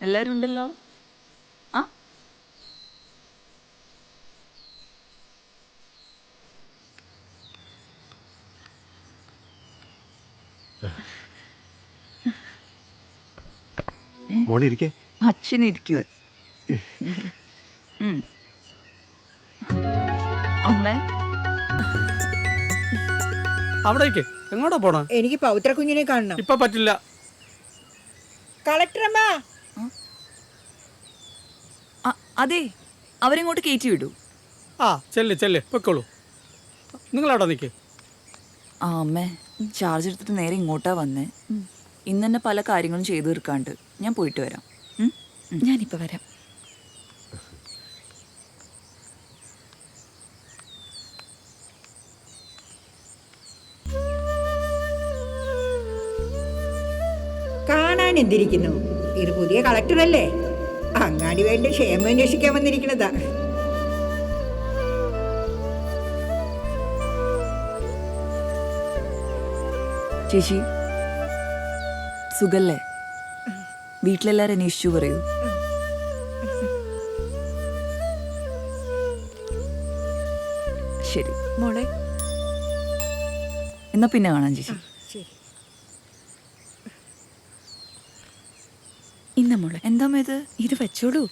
എല്ലാരും ഉണ്ടല്ലോ. ആ അച്ഛനിരിക്കൂ. അമ്മേ അവിടേക്ക് എങ്ങോട്ടാ പോണ? എനിക്ക് പൗത്ര കുഞ്ഞിനെ കാണണം. ഇപ്പൊ പറ്റില്ല. കളക്ടറമ്മ, അതെ, അവരിങ്ങോട്ട് കയറ്റി വിടൂ. ആ ചെല്ല് പൊയ്ക്കോളൂ. നിങ്ങളവിടെ നിൽക്ക്. ആ അമ്മേ, ചാർജ് എടുത്തിട്ട് നേരെ ഇങ്ങോട്ടാ വന്നേ. ഇന്ന് തന്നെ പല കാര്യങ്ങളും ചെയ്തു തീർക്കാണ്ട്. ഞാൻ പോയിട്ട് വരാം. ഞാനിപ്പോ വരാം. കാണാൻ എന്തിരിക്കുന്നു? ഇത് പുതിയ കളക്ടർ അല്ലേ? അങ്ങാടി വേണ്ട ക്ഷേമം അന്വേഷിക്കാൻ വന്നിരിക്കണതാ. ചേച്ചി സുഖല്ലേ? വീട്ടിലെല്ലാരും അന്വേഷിച്ചു പറയൂ. ശരി മോളെ, എന്നാ പിന്നെ കാണാം ചേച്ചി. ഇന്ന മോളെ, എന്താ ഇത്? ഇത് വെച്ചോളൂ.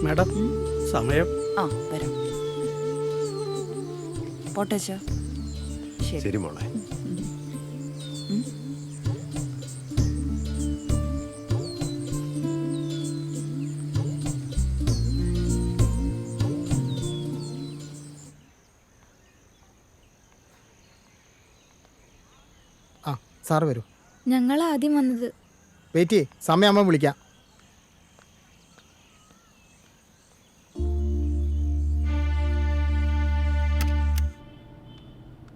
മാഡം, സമയം. ആ വരാം. പോട്ടേച്ചാ. ശരി മോളെ. ആ സാറ് വരൂ. ഞങ്ങൾ ആദ്യം വന്നത്. വെയിറ്റ് ചെയ്യ്, സമയമാകുമ്പോൾ വിളിക്കാം.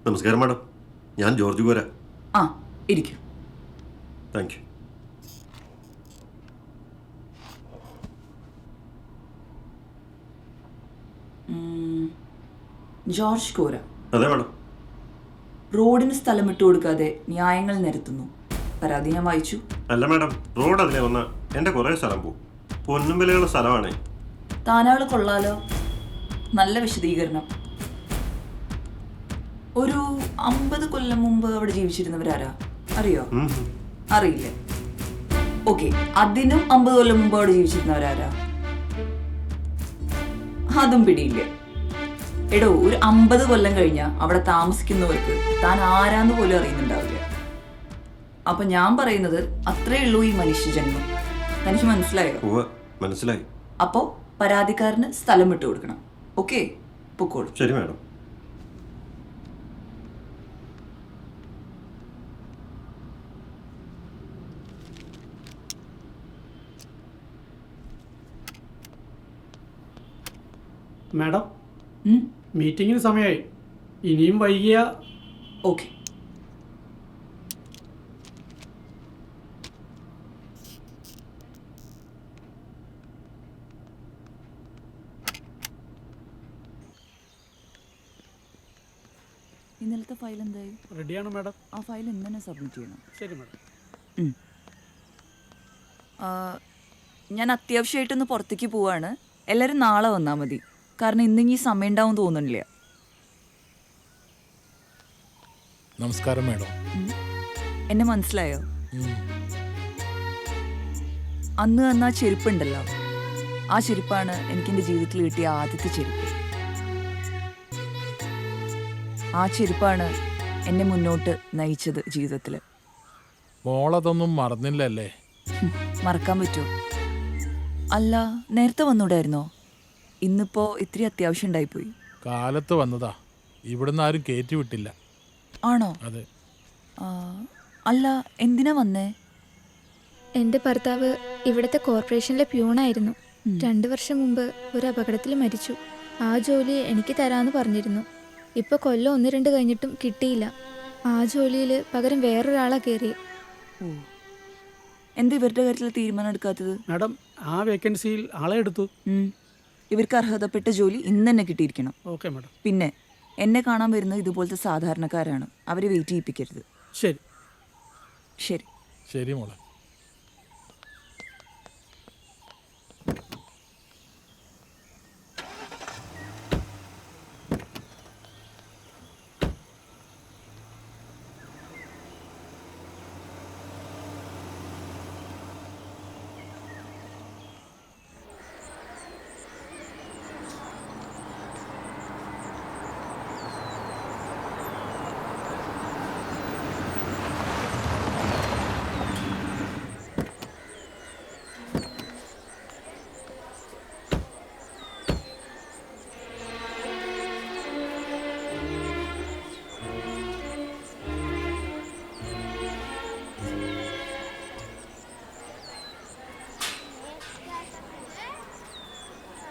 നമസ്കാരം മാഡം, ഞാൻ ജോർജ് ഗോര. ആ ഇരിക്കും. Thank you. ജോർജ് കോര. അതെ മാഡം. റോഡിന് സ്ഥലം വിട്ടുകൊടുക്കാതെ ന്യായങ്ങൾ നിരത്തുന്നു. പരാതി ഞാൻ വായിച്ചു. അല്ല മാഡം, റോഡ് അതിലെ വന്ന എൻ്റെ കുറേ സ്ഥലം പോകും. പൊന്നും വിലയുള്ള സ്ഥലമാണ്. താനാള് കൊള്ളാലോ. നല്ല വിശദീകരണം. ഒരു 50 കൊല്ലം മുമ്പ് അവിടെ ജീവിച്ചിരുന്നവരാരാ അറിയോ? അറിയില്ലേ? ഓക്കെ, അതിനും 50 കൊല്ലം മുമ്പ് അവിടെ ജീവിച്ചിരുന്നവരാരാ? അതും പിടിയില്ലേ? എടോ, ഒരു 50 കൊല്ലം കഴിഞ്ഞ അവിടെ താമസിക്കുന്നവർക്ക് താൻ ആരാന്ന് പോലും അറിയുന്നുണ്ടാവില്ല. അപ്പൊ ഞാൻ പറയുന്നത് അത്രേ ഉള്ളൂ ഈ മനുഷ്യജന്മം. തനിക്ക് മനസ്സിലായോ? മനസ്സിലായി. അപ്പോ പരാതിക്കാരന് സ്ഥലം വിട്ടു കൊടുക്കണം. ഓക്കെ, പൊക്കോളൂ. ശരി മാഡം. മാഡം, മീറ്റിങ്ങിന് സമയമായി. ഇനിയും വൈകിയ. ഓക്കെ. ഇന്നലത്തെ ഫയൽ എന്തായി? റെഡിയാണ് മാഡം. ആ ഫയൽ ഇന്ന് തന്നെ സബ്മിറ്റ് ചെയ്യണം. ശരി മാഡം. ഞാൻ അത്യാവശ്യമായിട്ടൊന്ന് പുറത്തേക്ക് പോവാണ്. എല്ലാവരും നാളെ വന്നാൽ മതി. കാരണം ഇന്നിങ്ങി സമയം ഉണ്ടാവും തോന്നുന്നില്ല. നമസ്കാരം മാഡം. എന്നെ മനസ്സിലായോ? അന്ന് തന്ന ആ ചെരുപ്പുണ്ടല്ലോ, ആ ചെരുപ്പാണ് എനിക്ക് എൻ്റെ ജീവിതത്തിൽ കിട്ടിയ ആദ്യത്തെ ചെരുപ്പ്. ആ ചെരുപ്പാണ് എന്നെ മുന്നോട്ട് നയിച്ചത് ജീവിതത്തിൽ. മോളതൊന്നും മറന്നില്ലല്ലേ? മറക്കാൻ പറ്റുമോ? അല്ല, നേരത്തെ വന്നൂടായിരുന്നോ? ഇന്നിപ്പോ ഇത്തിരി അത്യാവശ്യം ഉണ്ടായിപ്പോയി. കാലത്ത് വന്നതാ, ഇവിടുന്ന് ആരും കയറ്റി വിട്ടില്ല. ആണോ? അതെ. അല്ല, എന്തിനാ വന്നേ? എൻ്റെ ഭർത്താവ് ഇവിടുത്തെ കോർപ്പറേഷനിലെ പ്യൂണായിരുന്നു. 2 വർഷം മുമ്പ് ഒരു അപകടത്തിൽ മരിച്ചു. ആ ജോലി എനിക്ക് തരാമെന്ന് പറഞ്ഞിരുന്നു. ഇപ്പോൾ കൊല്ലം 1-2 കഴിഞ്ഞിട്ടും കിട്ടിയില്ല. ആ ജോലിയിൽ പകരം വേറൊരാളാ കയറി. എന്താ ഇവരുടെ കാര്യത്തിൽ തീരുമാനം എടുക്കാത്തത്? മാഡം, ആ വേക്കൻസിയിൽ ആളെ എടുത്തു. ഇവർക്ക് അർഹതപ്പെട്ട ജോലി ഇന്ന് തന്നെ കിട്ടിയിരിക്കണം. Okay madam. പിന്നെ എന്നെ കാണാൻ വരുന്നത് ഇതുപോലത്തെ സാധാരണക്കാരാണ്. അവരെ വെയിറ്റ് ചെയ്യിപ്പിക്കരുത്. ശരി. ശരി. ശരി മോളെ.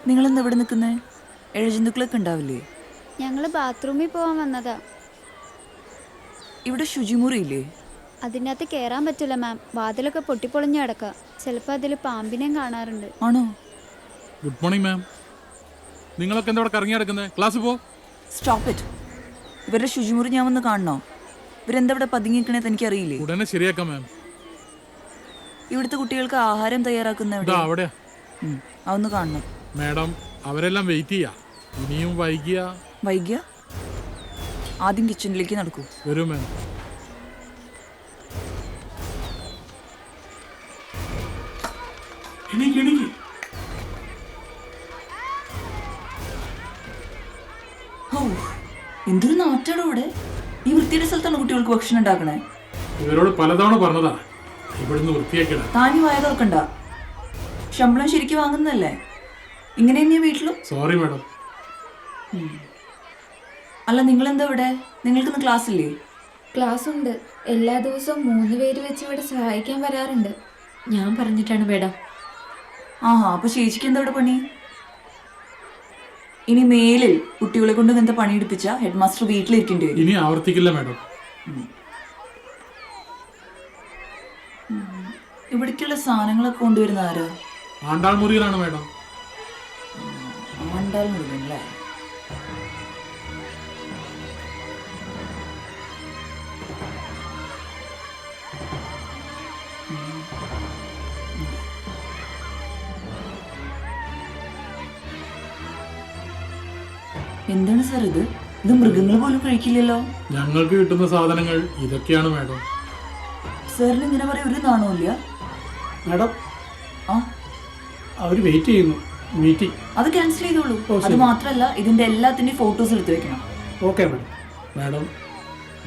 നിങ്ങളെന്താ ഇവിടെ നിൽക്കുന്നേ? ഇഴജന്തുക്കളൊക്കെ ഉണ്ടാവില്ലേ? ഞങ്ങൾ ബാത്റൂമിൽ പോകാൻ വന്നതാ. ഇവിടെ ശുചിമുറിയില്ലേ? അതിനകത്ത് കയറാൻ പറ്റില്ല മാം. വാതിലൊക്കെ പൊട്ടിപ്പൊളിഞ്ഞ് കിടക്കുക. ചിലപ്പോൾ അതിൽ പാമ്പിനെയും കാണാറുണ്ട്. ആണോ? Good morning ma'am. നിങ്ങളൊക്കെ എന്താ ഇവിടെ കറങ്ങി നടക്കുന്നത്? ക്ലാസ് പോ. Stop it. ഇവരുടെ ശുചിമുറി ഞാൻ വന്ന് കാണണോ? ഇവരെന്താ ഇവിടെ പതുങ്ങിക്കണേന്ന് എനിക്കറിയില്ലേ? ഉടനെ ശരിയാക്കാം മാം. ഇവിടുത്തെ കുട്ടികൾക്ക് ആഹാരം തയ്യാറാക്കുന്ന എവിടെയാ? അവിടെയാ. അതൊന്ന് കാണണം. മാഡം, അവരെല്ലാം വെയിറ്റ് ചെയ്യാ. ഇനിയും വൈകിയ ആദ്യം കിച്ചണിലേക്ക് നടക്കൂ. വരൂ മാം. എന്തൊരു നാറ്റാടോ ഇവിടെ. ഈ വൃത്തിയുടെ സ്ഥലത്താണ് കുട്ടികൾക്ക് ഭക്ഷണം ഉണ്ടാക്കണേ. ഇവരോട് പലതവണ പറഞ്ഞതാ ഇവിടുന്ന് വൃത്തിയാക്കണം. താനി വായ തുറക്കണ്ട. ശമ്പളം ശരിക്കും വാങ്ങുന്നല്ലേ? ഇങ്ങനെ തന്നെയാ വീട്ടിലും? Sorry madam. അല്ല, നിങ്ങളെന്താ ഇവിടെ? നിങ്ങൾക്കിന്ന് ക്ലാസ് ഇല്ലേ? ക്ലാസ് ഉണ്ട്. എല്ലാ ദിവസവും 3 പേര് വെച്ച് ഇവിടെ സഹായിക്കാൻ വരാറുണ്ട്. ഞാൻ പറഞ്ഞിട്ടാണ് മേഡം. ആഹാ, അപ്പൊ ചേച്ചിക്ക് എന്താ ഇവിടെ പണി? ഇനി മേലിൽ കുട്ടികളെ കൊണ്ട് ഇങ്ങനത്തെ പണിയെടുപ്പിച്ച ഹെഡ് മാസ്റ്റർ വീട്ടിലിരിക്കേണ്ടി വരും. ഇനി ആവർത്തിക്കില്ല മാഡം. ഇവിടേക്കുള്ള സാധനങ്ങളൊക്കെ കൊണ്ടുവരുന്ന ആരോ? ആണ്ടാൾ മുറിയിലാണ് മാഡം. ആണ്ടാൾ മുറിയല്ലേ? എന്താണ് സാർ ഇത്? ഇത് മൃഗങ്ങൾ പോലും കഴിക്കില്ലല്ലോ. ഞങ്ങൾക്ക് കിട്ടുന്ന സാധനങ്ങൾ ഇതൊക്കെയാണ് മാഡം. സാറിന് ഇങ്ങനെ പറയാൻ ഒരു നാണമില്ല. മാഡം, ആ, അവർ വെയിറ്റ് ചെയ്യുന്നു. മീറ്റിംഗ് അത് ക്യാൻസൽ ചെയ്തോളൂ. അത് മാത്രമല്ല, ഇതിന്റെ എല്ലാത്തിന്റെയും ഫോട്ടോസ് എടുത്ത് വെക്കണം. Okay madam. Madam,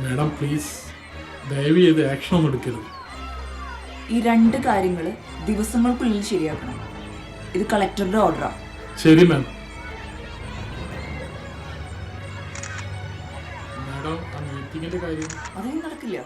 madam please ദയവ് ചെയ്ത് ആക്ഷൻ ഒന്നും എടുക്കരുത്. ഈ 2 കാര്യങ്ങൾ ദിവസങ്ങൾക്കുള്ളിൽ ശരിയാക്കണം. ഇത് കളക്ടറുടെ ഓർഡറാണ്. ശരി മാം. മാഡം, ആ മീറ്റിങ്ങിന്റെ കാര്യം അതൊന്നും നടക്കില്ല.